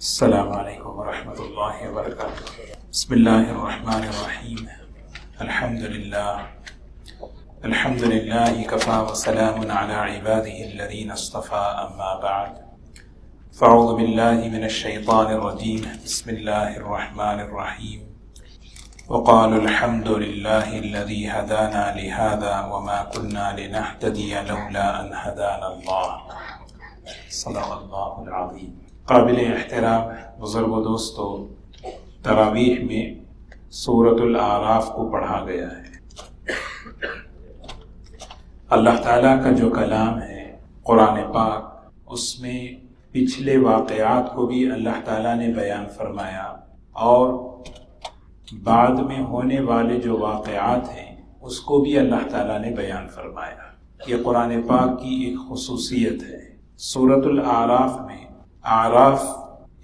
السلام علیکم ورحمۃ اللہ وبرکاتہ۔ بسم اللہ الرحمن الرحیم۔ الحمد للہ کفا وسلام علی عباده الذین اصطفى، اما بعد فاعوذ باللہ من الشیطان الرجیم، بسم اللہ الرحمن الرحیم۔ وقالوا الحمد للہ الذی ہدانا لہذا وما كنا لنہتدی لولا ان ہدانا اللہ، صدق اللہ العظیم۔ قابل احترام بزرگ و دوستو، تراویح میں سورۃ الاعراف کو پڑھا گیا ہے۔ اللہ تعالیٰ کا جو کلام ہے قرآن پاک، اس میں پچھلے واقعات کو بھی اللہ تعالیٰ نے بیان فرمایا اور بعد میں ہونے والے جو واقعات ہیں اس کو بھی اللہ تعالیٰ نے بیان فرمایا۔ یہ قرآن پاک کی ایک خصوصیت ہے۔ سورۃ الاعراف میں اعراف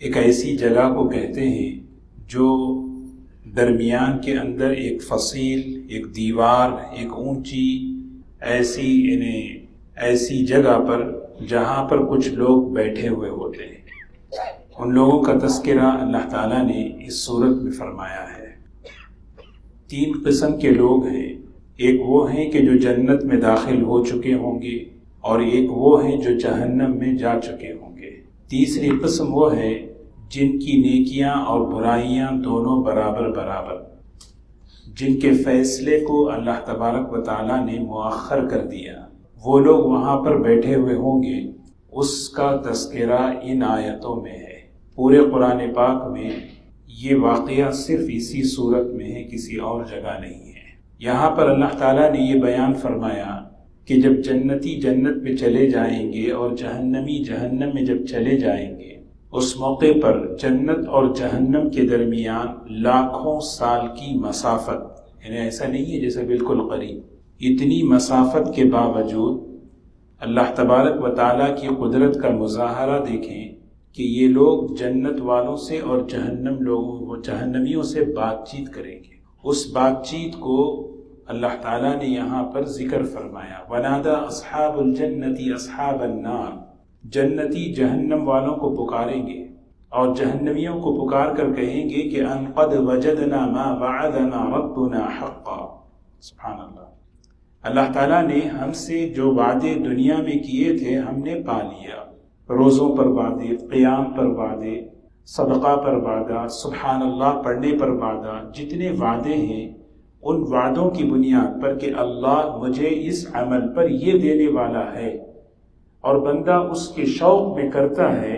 ایک ایسی جگہ کو کہتے ہیں جو درمیان کے اندر ایک فصیل، ایک دیوار، ایک اونچی ایسی جگہ پر جہاں پر کچھ لوگ بیٹھے ہوئے ہوتے ہیں۔ ان لوگوں کا تذکرہ اللہ تعالیٰ نے اس سورت میں فرمایا ہے۔ 3 قسم کے لوگ ہیں، ایک وہ ہیں کہ جو جنت میں داخل ہو چکے ہوں گے، اور ایک وہ ہیں جو جہنم میں جا چکے ہوں گے۔ تیسری قسم وہ ہے جن کی نیکیاں اور برائیاں دونوں برابر، جن کے فیصلے کو اللہ تبارک و تعالیٰ نے مؤخر کر دیا، وہ لوگ وہاں پر بیٹھے ہوئے ہوں گے۔ اس کا تذکرہ ان آیتوں میں ہے۔ پورے قرآن پاک میں یہ واقعہ صرف اسی صورت میں ہے، کسی اور جگہ نہیں ہے۔ یہاں پر اللہ تعالیٰ نے یہ بیان فرمایا کہ جب جنتی جنت میں چلے جائیں گے اور جہنمی جہنم میں جب چلے جائیں گے، اس موقع پر جنت اور جہنم کے درمیان لاکھوں سال کی مسافت، یعنی ایسا نہیں ہے جیسے بالکل قریب، اتنی مسافت کے باوجود اللہ تبارک و تعالیٰ کی قدرت کا مظاہرہ دیکھیں کہ یہ لوگ جنت والوں سے اور جہنمیوں سے بات چیت کریں گے۔ اس بات چیت کو اللہ تعالیٰ نے یہاں پر ذکر فرمایا۔ وَنَادَى أَصْحَابُ الْجَنَّةِ أَصْحَابَ النَّارِ، جنتی جہنم والوں کو پکاریں گے اور جہنمیوں کو پکار کر کہیں گے کہ أَن قَدْ وَجَدْنَا مَا وَعَدَنَا رَبُّنَا حَقًّا۔ سبحان اللہ، اللہ تعالیٰ نے ہم سے جو وعدے دنیا میں کیے تھے ہم نے پا لیا۔ روزوں پر وعدے، قیام پر وعدے، صدقہ پر وعدہ، سبحان اللہ پڑھنے پر وعدہ، جتنے وعدے ہیں ان وعدوں کی بنیاد پر کہ اللہ مجھے اس عمل پر یہ دینے والا ہے، اور بندہ اس کے شوق میں کرتا ہے،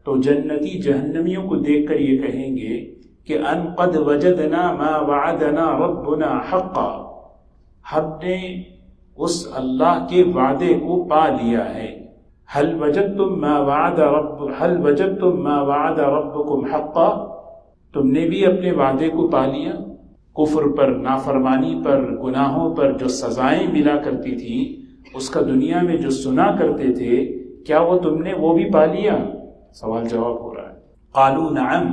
تو جنتی جہنمیوں کو دیکھ کر یہ کہیں گے کہ ان قد وجدنا ما وعدنا ربنا حقا، ہم نے اس اللہ کے وعدے کو پا لیا ہے۔ هل وجدتم ما وعد ربكم حقا، تم نے بھی اپنے وعدے کو پا لیا؟ کفر پر، نافرمانی پر، گناہوں پر جو سزائیں ملا کرتی تھی، اس کا دنیا میں جو سنا کرتے تھے، کیا وہ تم نے وہ بھی پا لیا؟ سوال جواب ہو رہا ہے۔ قالوا نعم،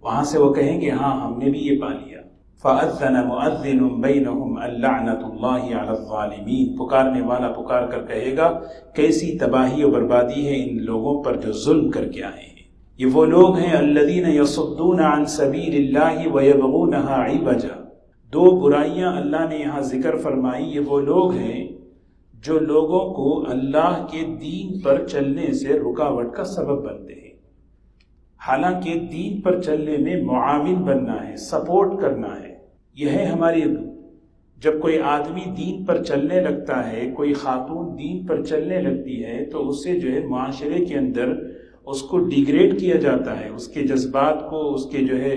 وہاں سے وہ کہیں گے ہاں ہم نے بھی یہ پا لیا۔ فأذن مؤذن بینہم اللعنۃ اللہ علی الظالمین، پکارنے والا پکار کر کہے گا کیسی تباہی و بربادی ہے ان لوگوں پر جو ظلم کر کے آئے ہیں۔ یہ وہ لوگ ہیں الذین یصدون عن سبیل اللہ ویبغونہا عوجا۔ 2 برائیاں اللہ نے یہاں ذکر فرمائی۔ یہ وہ لوگ ہیں جو لوگوں کو اللہ کے دین پر چلنے سے رکاوٹ کا سبب بنتے ہیں۔ حالانکہ دین پر چلنے میں معاون بننا ہے، سپورٹ کرنا ہے۔ یہ ہے ہماری، جب کوئی آدمی دین پر چلنے لگتا ہے، کوئی خاتون دین پر چلنے لگتی ہے، تو اسے جو ہے معاشرے کے اندر اس کو ڈیگریڈ کیا جاتا ہے، اس کے جذبات کو، اس کے جو ہے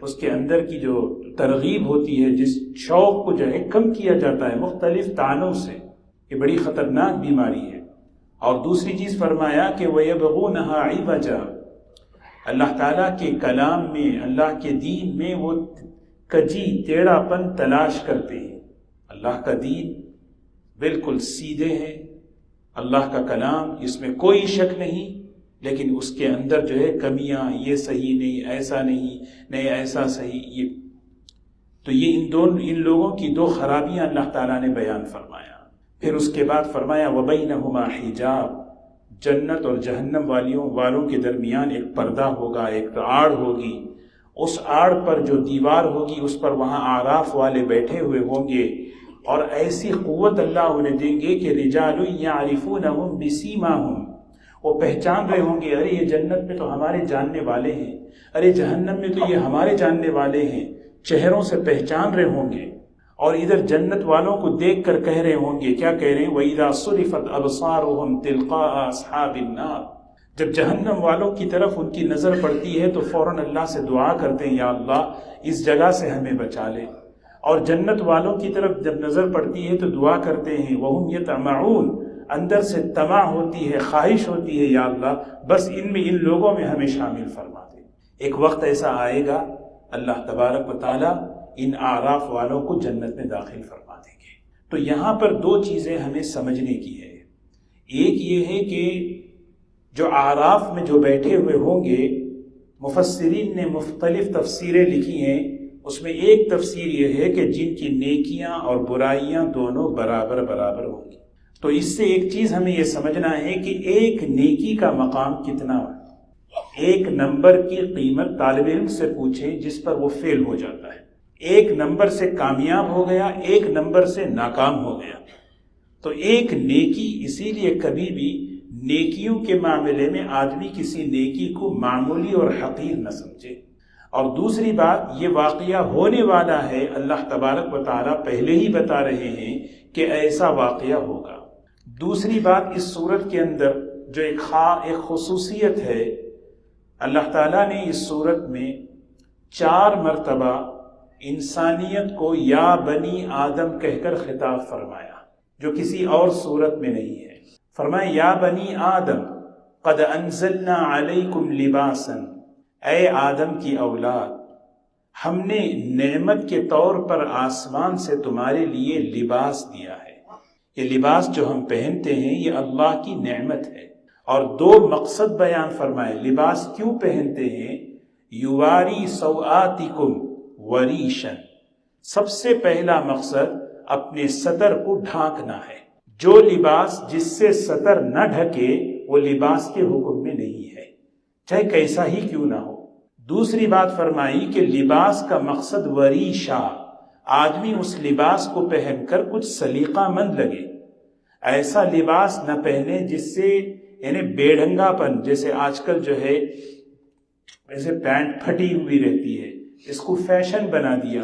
اس کے اندر کی جو ترغیب ہوتی ہے، جس شوق کو جو ہے کم کیا جاتا ہے مختلف طعنوں سے۔ یہ بڑی خطرناک بیماری ہے۔ اور دوسری چیز فرمایا کہ وَيَبْغُونَهَا عِوَجًا، اللہ تعالیٰ کے کلام میں، اللہ کے دین میں وہ کجی ٹیڑھا پن تلاش کرتے ہیں۔ اللہ کا دین بالکل سیدھے ہے، اللہ کا کلام اس میں کوئی شک نہیں، لیکن اس کے اندر جو ہے کمیاں، یہ صحیح نہیں، ایسا نہیں ایسا صحیح۔ یہ تو یہ ان لوگوں کی 2 خرابیاں اللہ تعالیٰ نے بیان فرمایا۔ پھر اس کے بعد فرمایا وَبَيْنَهُمَا حِجَابٌ، جنت اور جہنم والوں کے درمیان ایک پردہ ہوگا، ایک آڑ ہوگی. اس آڑ پر جو دیوار ہوگی اس پر وہاں اعراف والے بیٹھے ہوئے ہوں گے، اور ایسی قوت اللہ انہیں دیں گے کہ رجال یعرفونہم بسیماہم، وہ پہچان رہے ہوں گے، ارے یہ جنت میں تو ہمارے جاننے والے ہیں، ارے جہنم میں تو یہ ہمارے جاننے والے ہیں، چہروں سے پہچان رہے ہوں گے. اور ادھر جنت والوں کو دیکھ کر کہہ رہے ہوں گے، کیا کہہ رہے ہیں؟ وَإِذَا صُرِفَتْ أَبْصَارُهُمْ تِلْقَاءَ أَصْحَابِ النَّارِ. جب جہنم والوں کی طرف ان کی نظر پڑتی ہے تو فوراً اللہ سے دعا کرتے ہیں، یا اللہ اس جگہ سے ہمیں بچا لے. اور جنت والوں کی طرف جب نظر پڑتی ہے تو دعا کرتے ہیں، وَهُمْ يَطْمَعُونَ، اندر سے طمع ہوتی ہے، خواہش ہوتی ہے، یا اللہ بس ان لوگوں میں ہمیں شامل فرما دے. ایک وقت ایسا آئے گا اللہ تبارک و تعالی ان اعراف والوں کو جنت میں داخل فرما دیں گے. تو یہاں پر دو چیزیں ہمیں سمجھنے کی ہے. ایک یہ ہے کہ جو اعراف میں جو بیٹھے ہوئے ہوں گے، مفسرین نے مختلف تفسیریں لکھی ہیں. اس میں ایک تفسیر یہ ہے کہ جن کی نیکیاں اور برائیاں دونوں برابر برابر ہوں گی. تو اس سے ایک چیز ہمیں یہ سمجھنا ہے کہ ایک نیکی کا مقام کتنا ہے. ایک نمبر کی قیمت طالب علم سے پوچھیں جس پر وہ فیل ہو جاتا ہے. ایک نمبر سے کامیاب ہو گیا، ایک نمبر سے ناکام ہو گیا. تو ایک نیکی، اسی لیے کبھی بھی نیکیوں کے معاملے میں آدمی کسی نیکی کو معمولی اور حقیر نہ سمجھے. اور دوسری بات، یہ واقعہ ہونے والا ہے، اللہ تبارک و تعالیٰ پہلے ہی بتا رہے ہیں کہ ایسا واقعہ ہوگا. دوسری بات، اس سورت کے اندر جو ایک خصوصیت ہے، اللہ تعالیٰ نے اس سورت میں 4 مرتبہ انسانیت کو یا بنی آدم کہہ کر خطاب فرمایا، جو کسی اور سورت میں نہیں ہے. فرمایا یا بنی آدم قد انزلنا علیکم لباسا، اے آدم کی اولاد، ہم نے نعمت کے طور پر آسمان سے تمہارے لیے لباس دیا ہے. یہ لباس جو ہم پہنتے ہیں یہ اللہ کی نعمت ہے. اور 2 مقصد بیان فرمائے. لباس کیوں پہنتے ہیں؟ یواری سوآتکم وریشن، سب سے پہلا مقصد اپنے سطر کو ڈھانکنا ہے. جو لباس جس سے سطر نہ ڈھکے وہ لباس کے حکم میں نہیں ہے، چاہے کیسا ہی کیوں نہ ہو. دوسری بات فرمائی کہ لباس کا مقصد وریشا، آدمی اس لباس کو پہن کر کچھ سلیقہ مند لگے. ایسا لباس نہ پہنے جس سے یعنی بے ڈھنگا پن، جیسے آج کل جو ہے ایسے پینٹ پھٹی ہوئی رہتی ہے، اس کو فیشن بنا دیا.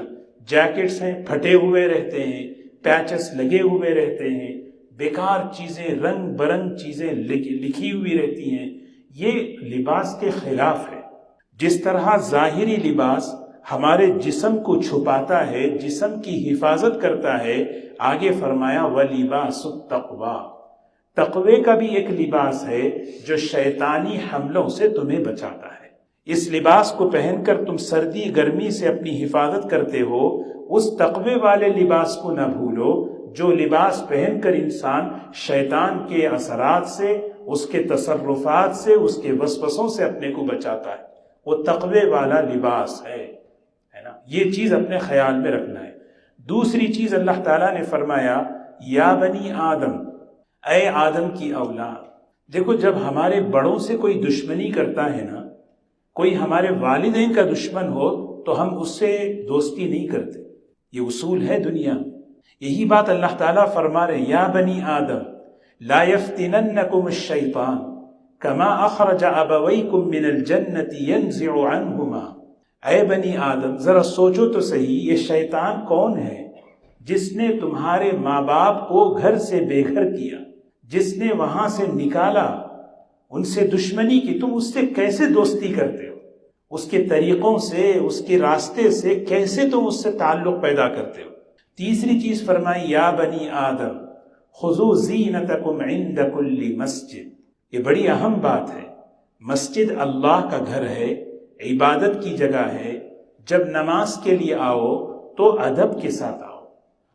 جیکٹس ہیں پھٹے ہوئے رہتے ہیں، پیچز لگے ہوئے رہتے ہیں، بیکار چیزیں، رنگ برنگ چیزیں لکھی ہوئی رہتی ہیں. یہ لباس کے خلاف ہے. جس طرح ظاہری لباس ہمارے جسم کو چھپاتا ہے، جسم کی حفاظت کرتا ہے، آگے فرمایا وَلِبَاسُ التَّقْوَىٰ، تقوی کا بھی ایک لباس ہے جو شیطانی حملوں سے تمہیں بچاتا ہے. اس لباس کو پہن کر تم سردی گرمی سے اپنی حفاظت کرتے ہو. اس تقوی والے لباس کو نہ بھولو جو لباس پہن کر انسان شیطان کے اثرات سے، اس کے تصرفات سے، اس کے وسوسوں سے اپنے کو بچاتا ہے. وہ تقوی والا لباس ہے نا. یہ چیز اپنے خیال میں رکھنا ہے. دوسری چیز اللہ تعالیٰ نے فرمایا یا بنی آدم، اے آدم کی اولاد. دیکھو جب ہمارے بڑوں سے کوئی دشمنی کرتا ہے نا، کوئی ہمارے والدین کا دشمن ہو تو ہم اس سے دوستی نہیں کرتے. یہ اصول ہے دنیا میں. یہی بات اللہ تعالیٰ فرما رہے یا بنی آدم لا یفتننکم الشیطان کما اخرج ابویکم من الجنت ینزع عنہما. اے بنی آدم ذرا سوچو تو صحیح، یہ شیطان کون ہے جس نے تمہارے ماں باپ کو گھر سے بے گھر کیا، جس نے وہاں سے نکالا، ان سے دشمنی کی. تم اس سے کیسے دوستی کرتے ہو؟ اس کے طریقوں سے، اس کے راستے سے کیسے تم اس سے تعلق پیدا کرتے ہو؟ تیسری چیز فرمائی یا بنی آدم خذوا زینتکم عند کل مسجد. یہ بڑی اہم بات ہے. مسجد اللہ کا گھر ہے، عبادت کی جگہ ہے. جب نماز کے لیے آؤ تو ادب کے ساتھ آؤ.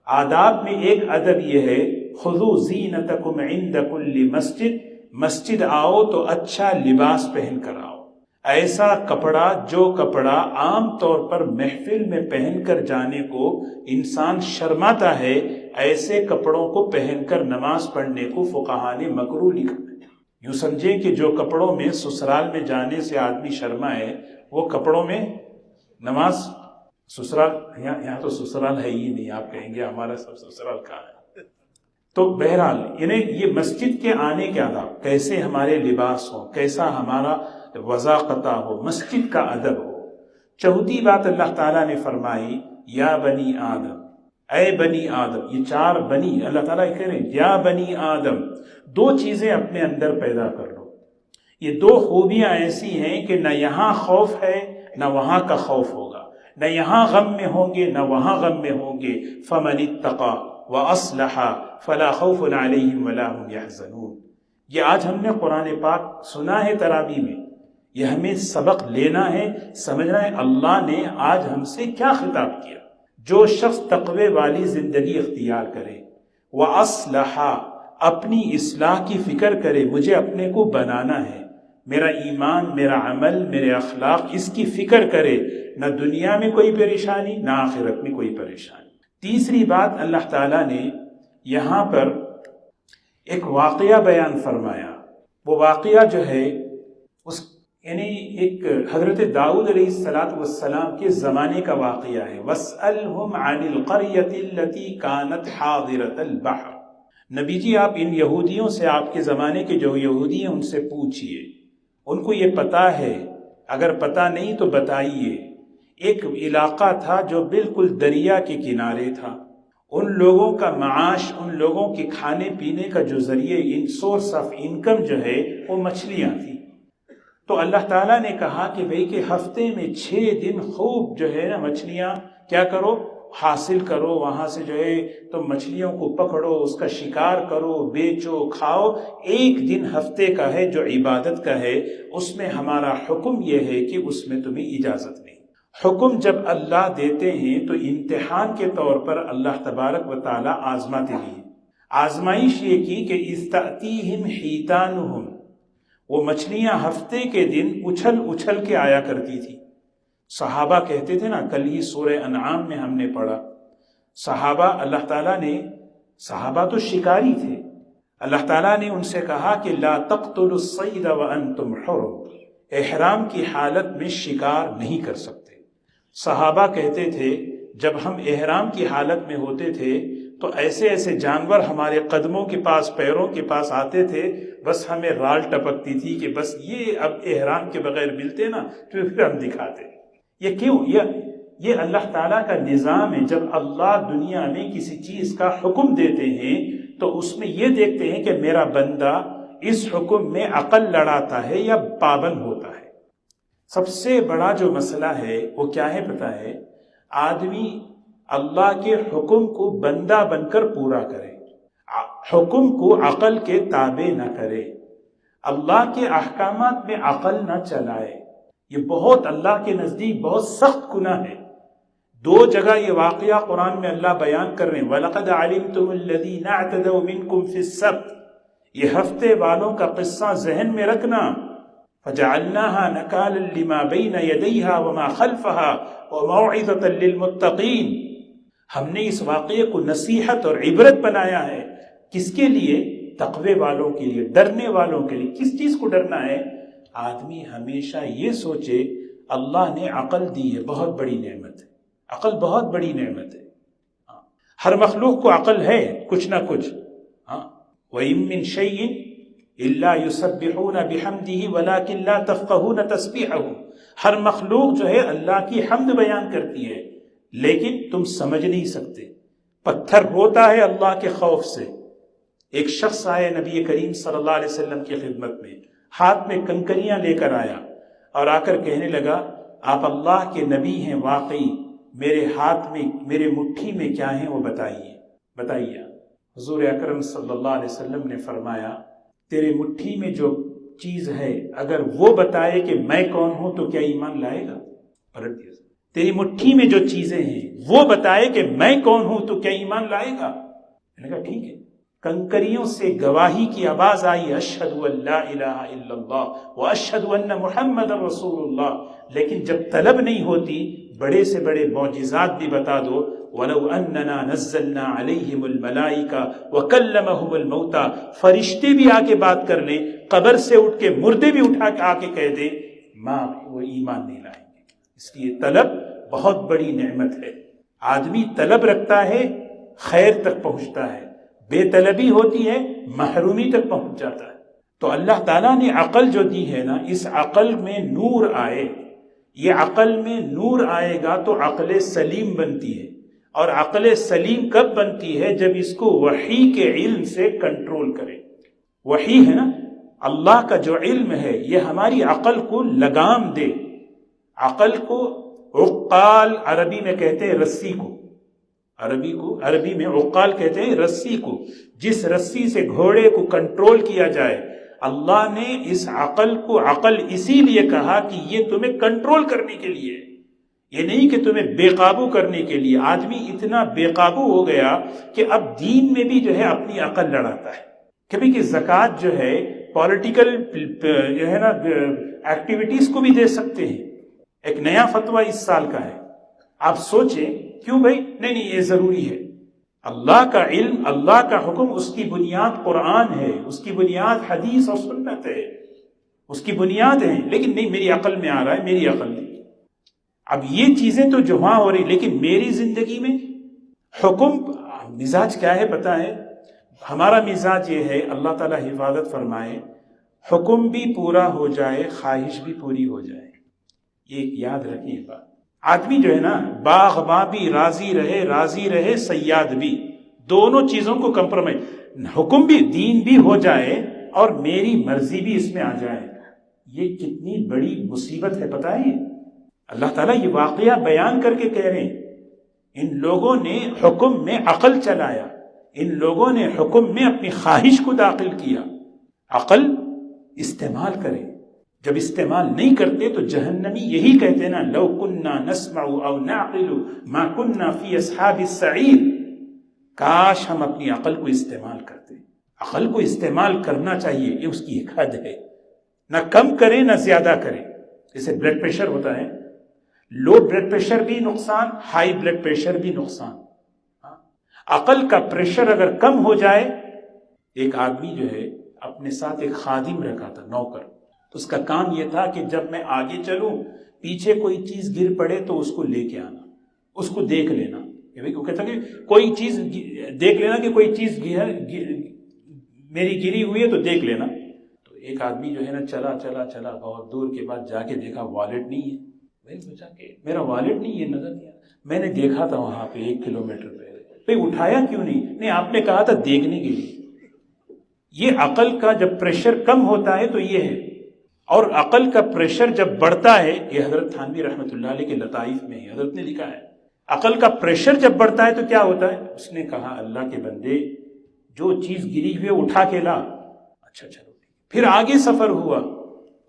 آداب میں ایک ادب یہ ہے خذوا زینتکم عند کل مسجد. مسجد آؤ تو اچھا لباس پہن کر آؤ. ایسا کپڑا جو کپڑا عام طور پر محفل میں پہن کر جانے کو انسان شرماتا ہے، ایسے کپڑوں کو پہن کر نماز پڑھنے کو فقہا نے مکروہ لکھا ہے. یوں سمجھیں کہ جو کپڑوں میں سسرال میں جانے سے آدمی شرمائے وہ کپڑوں میں نماز، سسرال یہاں تو سسرال ہے ہی نہیں، آپ کہیں گے ہمارا سب سسرال کہاں ہے؟ تو بہرحال یہ مسجد کے آنے کے آداب، کیسے ہمارے لباس ہو، کیسا ہمارا وضاقتہ ہو، مسجد کا ادب ہو۔ چوتھی بات اللہ تعالیٰ نے فرمائی یا بنی آدم، اے بنی آدم، یہ 4 بنی اللہ تعالیٰ کہہ رہے ہیں یا بنی آدم، 2 چیزیں اپنے اندر پیدا کر لو۔ یہ 2 خوبیاں ایسی ہیں کہ نہ یہاں خوف ہے نہ وہاں کا خوف ہوگا، نہ یہاں غم میں ہوں گے نہ وہاں غم میں ہوں گے۔ فمن اتقى واصلح فلا خوف علیہم ولا هم يحزنون۔ یہ آج ہم نے قرآن پاک سنا ہے تراویح میں، یہ ہمیں سبق لینا ہے، سمجھنا ہے اللہ نے آج ہم سے کیا خطاب کیا۔ جو شخص تقوی والی زندگی اختیار کرے، واصلح، اپنی اصلاح کی فکر کرے، مجھے اپنے کو بنانا ہے، میرا ایمان، میرا عمل، میرے اخلاق، اس کی فکر کرے، نہ دنیا میں کوئی پریشانی نہ آخرت میں کوئی پریشانی۔ تیسری بات اللہ تعالیٰ نے یہاں پر ایک واقعہ بیان فرمایا۔ وہ واقعہ جو ہے یعنی ایک حضرت داؤد علیہ السلام کے زمانے کا واقعہ ہے۔ وَاسْأَلْهُمْ عَنِ الْقَرْيَةِ الَّتِي كَانَتْ حَاضِرَةَ الْبَحْرِ، نبی جی آپ ان یہودیوں سے، آپ کے زمانے کے جو یہودی ہیں ان سے پوچھئے، ان کو یہ پتہ ہے، اگر پتہ نہیں تو بتائیے۔ ایک علاقہ تھا جو بالکل دریا کے کنارے تھا، ان لوگوں کا معاش، ان لوگوں کے کھانے پینے کا جو ذریعہ، سورس آف انکم جو ہے وہ مچھلیاں تھیں۔ تو اللہ تعالیٰ نے کہا کہ بھئی کہ ہفتے میں 6 دن خوب جو ہے نا مچھلیاں کیا کرو، حاصل کرو، وہاں سے جو ہے تو مچھلیوں کو پکڑو، اس کا شکار کرو، بیچو، کھاؤ۔ ایک دن ہفتے کا ہے جو عبادت کا ہے، اس میں ہمارا حکم یہ ہے کہ اس میں تمہیں اجازت نہیں۔ حکم جب اللہ دیتے ہیں تو امتحان کے طور پر اللہ تبارک و تعالیٰ آزماتے ہیں۔ آزمائش یہ کی کہ استأتیہم حیتانہم، وہ مچھلیاں ہفتے کے دن اچھل کے آیا کرتی تھی۔ صحابہ کہتے تھے نا، کل ہی سورہ انعام میں ہم نے پڑھا، صحابہ اللہ تعالیٰ نے، صحابہ تو شکاری تھے، اللہ تعالیٰ نے ان سے کہا کہ لا تقتلوا الصید وانتم حرم، احرام کی حالت میں شکار نہیں کر سکتے۔ صحابہ کہتے تھے جب ہم احرام کی حالت میں ہوتے تھے تو ایسے ایسے جانور ہمارے قدموں کے پاس، پیروں کے پاس آتے تھے، بس ہمیں رال ٹپکتی تھی کہ بس یہ اب احرام کے بغیر ملتے نا تو پھر ہم دکھاتے۔ یہ کیوں؟ یہ اللہ تعالیٰ کا نظام ہے۔ جب اللہ دنیا میں کسی چیز کا حکم دیتے ہیں تو اس میں یہ دیکھتے ہیں کہ میرا بندہ اس حکم میں عقل لڑاتا ہے یا پابند ہوتا ہے۔ سب سے بڑا جو مسئلہ ہے وہ کیا ہے پتہ ہے؟ آدمی اللہ کے حکم کو بندہ بن کر پورا کرے، حکم کو عقل کے تابع نہ کرے، اللہ کے احکامات میں عقل نہ چلائے۔ یہ بہت اللہ کے نزدیک بہت سخت گناہ ہے۔ 2 جگہ یہ واقعہ قرآن میں اللہ بیان کر رہے ہیں، وَلَقَدْ عَلِمْتُمُ الَّذِينَ اعْتَدَوْا مِنْكُمْ فِي السَّبْتِ، یہ ہفتے والوں کا قصہ ذہن میں رکھنا۔ فَجَعَلْنَاهَا نَكَالًا لِمَا بَيْنَ يَدَيْهَا وَمَا خَلْفَهَا وَمَوْعِظَةً لِلْمُتَّقِينَ، ہم نے اس واقعے کو نصیحت اور عبرت بنایا ہے۔ کس کے لیے؟ تقوی والوں کے لیے، ڈرنے والوں کے لیے۔ کس چیز کو ڈرنا ہے؟ آدمی ہمیشہ یہ سوچے اللہ نے عقل دی ہے، بہت بڑی نعمت ہے، عقل بہت بڑی نعمت ہے۔ ہر مخلوق کو عقل ہے کچھ نہ کچھ۔ وَإِن مِّن شَيْءٍ إِلَّا يُسَبِّحُونَ بِحَمْدِهِ وَلَكِن لَّا تَفْقَهُونَ تَسْبِيحَهُ، ہر مخلوق جو ہے اللہ کی حمد بیان کرتی ہے لیکن تم سمجھ نہیں سکتے۔ پتھر روتا ہے اللہ کے خوف سے۔ ایک شخص آئے نبی کریم صلی اللہ علیہ وسلم کی خدمت میں، ہاتھ میں کنکریاں لے کر آیا اور آ کر کہنے لگا آپ اللہ کے نبی ہیں واقعی، میرے ہاتھ میں، میرے مٹھی میں کیا ہیں وہ بتائیے۔ حضور اکرم صلی اللہ علیہ وسلم نے فرمایا تیرے مٹھی میں جو چیز ہے اگر وہ بتائے کہ میں کون ہوں تو کیا ایمان لائے گا؟ پلٹ دیا۔ تیری مٹھی میں جو چیزیں ہیں وہ بتائے کہ میں کون ہوں تو کیا ایمان لائے گا؟ میں نے کہا ٹھیک ہے۔ کنکریوں سے گواہی کی آواز آئی، اشہد ان لا الہ الا اللہ واشہد ان محمد رسول اللہ، لیکن جب طلب نہیں ہوتی، بڑے سے بڑے معجزات بھی بتا دو وَلَوْ أَنَّنَا نَزَّلْنَا عَلَيْهِمُ الْمَلَائِكَةَ وَكَلَّمَهُمُ الْمَوْتَى، فرشتے بھی آ کے بات کر لیں، قبر سے اٹھ کے مردے بھی اٹھا کے آ کے کہہ دیں، ماں وہ ایمان نہیں لائیں گے۔ اس لیے طلب بہت بڑی نعمت ہے۔ آدمی طلب رکھتا ہے خیر تک پہنچتا ہے، بے طلبی ہوتی ہے محرومی تک پہنچ جاتا ہے۔ تو اللہ تعالیٰ نے عقل جو دی ہے نا، اس عقل میں نور آئے، یہ عقل میں نور آئے گا تو عقل سلیم بنتی ہے، اور عقل سلیم کب بنتی ہے؟ جب اس کو وحی کے علم سے کنٹرول کرے۔ وحی ہے نا، اللہ کا جو علم ہے یہ ہماری عقل کو لگام دے۔ عقل کو عقال عربی میں کہتے ہیں رسی کو، عربی میں عقال کہتے ہیں رسی کو، جس رسی سے گھوڑے کو کنٹرول کیا جائے۔ اللہ نے اس عقل کو عقل اسی لیے کہا کہ یہ تمہیں کنٹرول کرنے کے لیے، یہ نہیں کہ تمہیں بے قابو کرنے کے لیے۔ آدمی اتنا بے قابو ہو گیا کہ اب دین میں بھی جو ہے اپنی عقل لڑاتا ہے۔ کبھی کہ زکوٰۃ جو ہے پولیٹیکل جو ہے نا ایکٹیویٹیز کو بھی دے سکتے ہیں۔ ایک نیا فتویٰ اس سال کا ہے، آپ سوچیں کیوں بھائی؟ نہیں یہ ضروری ہے۔ اللہ کا علم، اللہ کا حکم، اس کی بنیاد قرآن ہے، اس کی بنیاد حدیث اور سنت ہے، اس کی بنیاد ہے، لیکن نہیں میری عقل میں آ رہا ہے، میری عقل نہیں۔ اب یہ چیزیں تو جو وہاں ہو رہی، لیکن میری زندگی میں حکم، مزاج کیا ہے پتہ ہے؟ ہمارا مزاج یہ ہے، اللہ تعالیٰ حفاظت فرمائے، حکم بھی پورا ہو جائے، خواہش بھی پوری ہو جائے۔ یہ یاد رکھیں یہ بات۔ آدمی جو ہے نا، باغباں بھی راضی رہے صیاد بھی، دونوں چیزوں کو کمپرومائز، حکم بھی، دین بھی ہو جائے اور میری مرضی بھی اس میں آ جائے۔ یہ کتنی بڑی مصیبت ہے پتہ ہے؟ اللہ تعالیٰ یہ واقعہ بیان کر کے کہہ رہے ہیں، ان لوگوں نے حکم میں عقل چلایا، ان لوگوں نے حکم میں اپنی خواہش کو داخل کیا۔ عقل استعمال کریں، جب استعمال نہیں کرتے تو جہنمی یہی کہتے ہیں نا، لو کننا نسمع او نعقل ما کننا فی اصحاب السعیر۔ کاش ہم اپنی عقل کو استعمال کرتے۔ عقل کو استعمال کرنا چاہیے، یہ اس کی ایک حد ہے، نہ کم کریں نہ زیادہ کریں۔ جیسے بلڈ پریشر ہوتا ہے، لو بلڈ پریشر بھی نقصان، ہائی بلڈ پریشر بھی نقصان۔ عقل کا پریشر اگر کم ہو جائے، ایک آدمی جو ہے اپنے ساتھ ایک خادم رکھا تھا، نوکر، تو اس کا کام یہ تھا کہ جب میں آگے چلوں پیچھے کوئی چیز گر پڑے تو اس کو لے کے آنا، اس کو دیکھ لینا۔ وہ کہتا کہ کوئی چیز دیکھ لینا، کہ کوئی چیز میری گری ہوئی ہے تو دیکھ لینا۔ تو ایک آدمی جو ہے نا چلا بہت دور کے بعد جا کے دیکھا والٹ نہیں ہے۔ میں سوچا کہ میرا والٹ نہیں، یہ نظر نہیں آیا۔ میں نے دیکھا تھا وہاں پہ 1 کلومیٹر پہلے، بھائی اٹھایا کیوں نہیں؟ آپ نے کہا تھا دیکھنے کے لیے۔ یہ عقل کا جب پریشر کم ہوتا ہے تو یہ ہے، اور عقل کا پریشر جب بڑھتا ہے، یہ حضرت تھانوی رحمۃ اللہ علیہ کے لطائف میں حضرت نے لکھا ہے، عقل کا پریشر جب بڑھتا ہے تو کیا ہوتا ہے؟ اس نے کہا اللہ کے بندے جو چیز گری ہوئی اٹھا کے لا۔ اچھا چلو، پھر آگے سفر ہوا،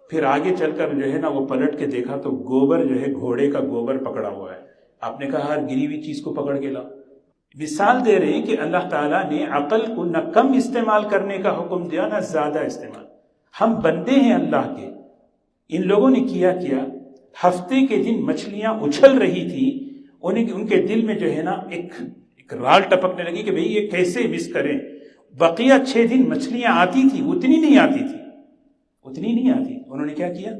پھر آگے چل کر جو ہے نا وہ پلٹ کے دیکھا تو گوبر جو ہے، گھوڑے کا گوبر پکڑا ہوا ہے۔ آپ نے کہا ہر گری ہوئی چیز کو پکڑ کے لا۔ مثال دے رہے ہیں کہ اللہ تعالیٰ نے عقل کو نہ کم استعمال کرنے کا حکم دیا نہ زیادہ استعمال۔ ہم بندے ہیں اللہ کے۔ ان لوگوں نے کیا ہفتے کے دن مچھلیاں اچھل رہی تھی، ان کے دل میں جو ہے نا ایک رال ٹپکنے لگی کہ بھئی یہ کیسے مس کریں۔ بقیہ 6 دن مچھلیاں آتی تھی، اتنی نہیں آتی۔ انہوں نے کیا کیا؟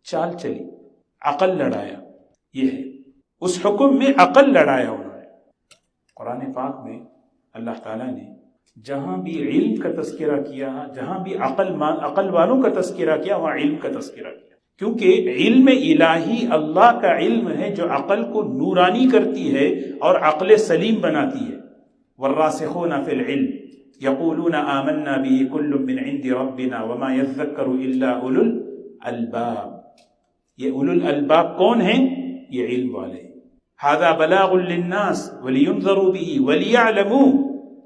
چال چلی، عقل لڑایا۔ یہ ہے اس حکم میں عقل لڑایا انہوں نے۔ قرآن پاک میں اللہ تعالیٰ نے جہاں بھی علم کا تذکرہ کیا، جہاں بھی عقل والوں کا تذکرہ کیا، وہاں علم کا تذکرہ کیا، کیونکہ علم الہی اللہ کا علم ہے جو عقل کو نورانی کرتی ہے اور عقل سلیم بناتی ہے۔ والراسخون فی العلم یقولون آمنا به کل من عند ربنا وما يذکر الا اولو الالباب۔ یہ اولو الالباب کون ہیں؟ یہ علم والے ہیں۔ هذا بلاغ للناس ولينذروا به وليعلموا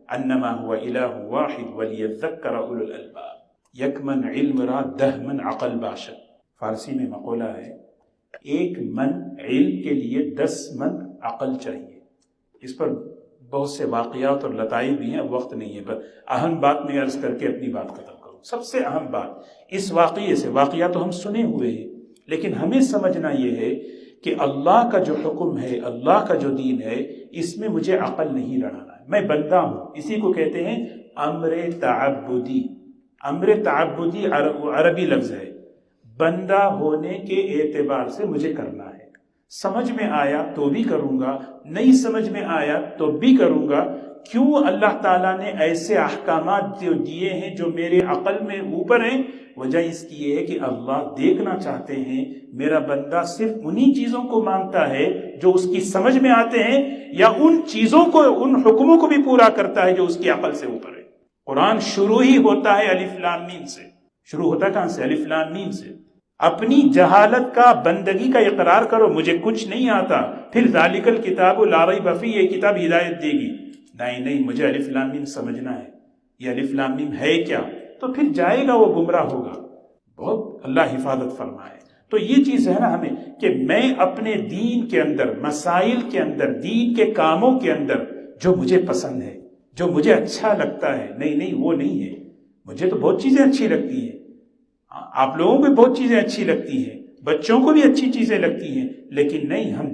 انما هو اله واحد وليذكر اولو الالباب۔ یک من علم را 10 من عقل باشد۔ فارسی میں مقولہ ہے 1 من علم کے لیے 10 من عقل چاہیے۔ اس پر بہت سے واقعات اور لطائف بھی ہیں، وقت نہیں ہے، پر اہم بات میں عرض کر کے اپنی بات ختم کروں۔ سب سے اہم بات اس واقعے سے، واقعہ تو ہم سنے ہوئے ہیں، لیکن ہمیں سمجھنا یہ ہے کہ اللہ کا جو حکم ہے، اللہ کا جو دین ہے، اس میں مجھے عقل نہیں لڑانا ہے، میں بندہ ہوں۔ اسی کو کہتے ہیں امر تعبدی۔ امر تعبدی عربی لفظ ہے، بندہ ہونے کے اعتبار سے مجھے کرنا ہے۔ سمجھ میں آیا تو بھی کروں گا، نہیں سمجھ میں آیا تو بھی کروں گا۔ کیوں اللہ تعالیٰ نے ایسے احکامات جو دیے ہیں جو میرے عقل میں اوپر ہیں؟ وجہ اس کی یہ ہے کہ اللہ دیکھنا چاہتے ہیں میرا بندہ صرف انہی چیزوں کو مانتا ہے جو اس کی سمجھ میں آتے ہیں، یا ان چیزوں کو، ان حکموں کو بھی پورا کرتا ہے جو اس کی عقل سے اوپر ہے۔ قرآن شروع ہی ہوتا ہے الف لام میم سے۔ شروع ہوتا کہاں سے؟ الف لام میم سے۔ اپنی جہالت کا، بندگی کا اقرار کرو، مجھے کچھ نہیں آتا، پھر ذالک الکتاب لا ریب فیہ، یہ کتاب ہدایت دے گی۔ نہیں، مجھے الف لام میم سمجھنا ہے، یہ الف لام میم ہے کیا؟ تو پھر جائے گا، وہ گمراہ ہوگا۔ بہت اللہ حفاظت فرمائے۔ تو یہ چیز ہے نا ہمیں کہ میں اپنے دین کے اندر، مسائل کے اندر، دین کے کاموں کے اندر جو مجھے پسند ہے، جو مجھے اچھا لگتا ہے، نہیں وہ نہیں ہے۔ مجھے تو بہت چیزیں اچھی لگتی ہیں، آپ لوگوں کو بہت چیزیں اچھی لگتی ہیں، بچوں کو بھی اچھی چیزیں لگتی ہیں، لیکن نہیں، ہم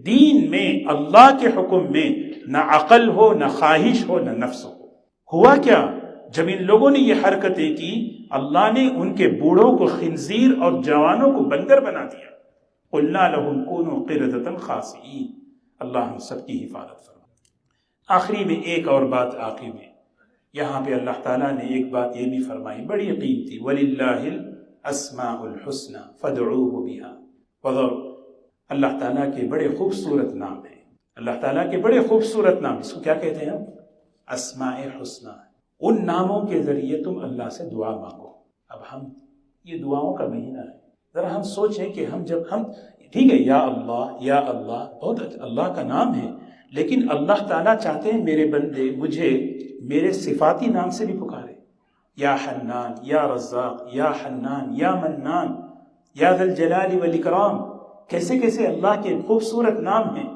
دین میں، اللہ کے حکم میں نہ عقل ہو، نہ خواہش ہو، نہ نفس ہو۔ ہوا کیا؟ جب ان لوگوں نے یہ حرکتیں کی، اللہ نے ان کے بوڑھوں کو خنزیر اور جوانوں کو بندر بنا دیا۔ قلنا لهم كونوا قردة خاسئین۔ اللہ ہم سب کی حفاظت فرمائے۔ آخری میں ایک اور بات، آخری میں یہاں پہ اللہ تعالیٰ نے ایک بات یہ بھی فرمائی، بڑی قیمتی، وَلِلَّهِ الْأَسْمَاءُ الْحُسْنَى فَادْعُوهُ بِهَا۔ وَذَرْ اللہ تعالیٰ کے بڑے خوبصورت نام ہیں، اللہ تعالیٰ کے بڑے خوبصورت نام، اس کو کیا کہتے ہیں ہم؟ اسماء حسنہ۔ ان ناموں کے ذریعے تم اللہ سے دعا مانگو۔ اب ہم، یہ دعاؤں کا مہینہ ہے، ذرا ہم سوچیں کہ ہم جب ہم، ٹھیک ہے یا اللہ بہت اللہ کا نام ہے، لیکن اللہ تعالیٰ چاہتے ہیں میرے بندے مجھے میرے صفاتی نام سے بھی پکارے، یا حنان، یا رزاق، یا حنان، یا منان، یا ذی الجلال والاکرام۔ کیسے کیسے اللہ کے خوبصورت نام ہیں۔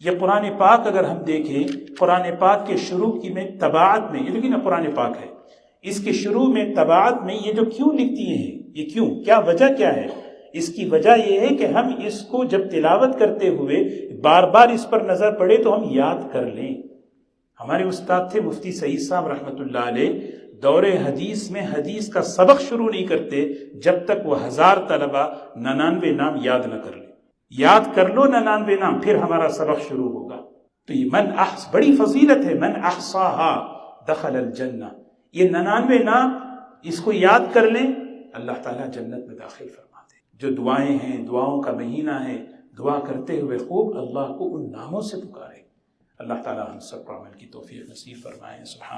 یہ قرآن پاک اگر ہم دیکھیں، قرآن پاک کے شروع کی میں تباعت میں، یہ دیکھیں نا قرآن پاک ہے، اس کے شروع میں تباعت میں یہ جو کیوں لکھتی ہیں، یہ کیوں، کیا وجہ کیا ہے؟ اس کی وجہ یہ ہے کہ ہم اس کو جب تلاوت کرتے ہوئے بار بار اس پر نظر پڑے تو ہم یاد کر لیں۔ ہمارے استاد تھے مفتی سعید صاحب رحمۃ اللہ علیہ، دور حدیث میں حدیث کا سبق شروع نہیں کرتے جب تک وہ 1000 طلبہ 99 نام یاد نہ کر لیں۔ یاد کر لو 99 نام، پھر ہمارا سبق شروع ہوگا۔ تو یہ بڑی فضیلت ہے، من احصاها دخل الجنہ۔ یہ 99 نام اس کو یاد کر لیں، اللہ تعالیٰ جنت میں داخل فرماتے ہیں۔ جو دعائیں ہیں، دعاؤں کا مہینہ ہے، دعا کرتے ہوئے خوب اللہ کو ان ناموں سے پکارے۔ اللہ تعالیٰ ہم سب کو عمل کی توفیق نصیب فرمائے۔ سبحان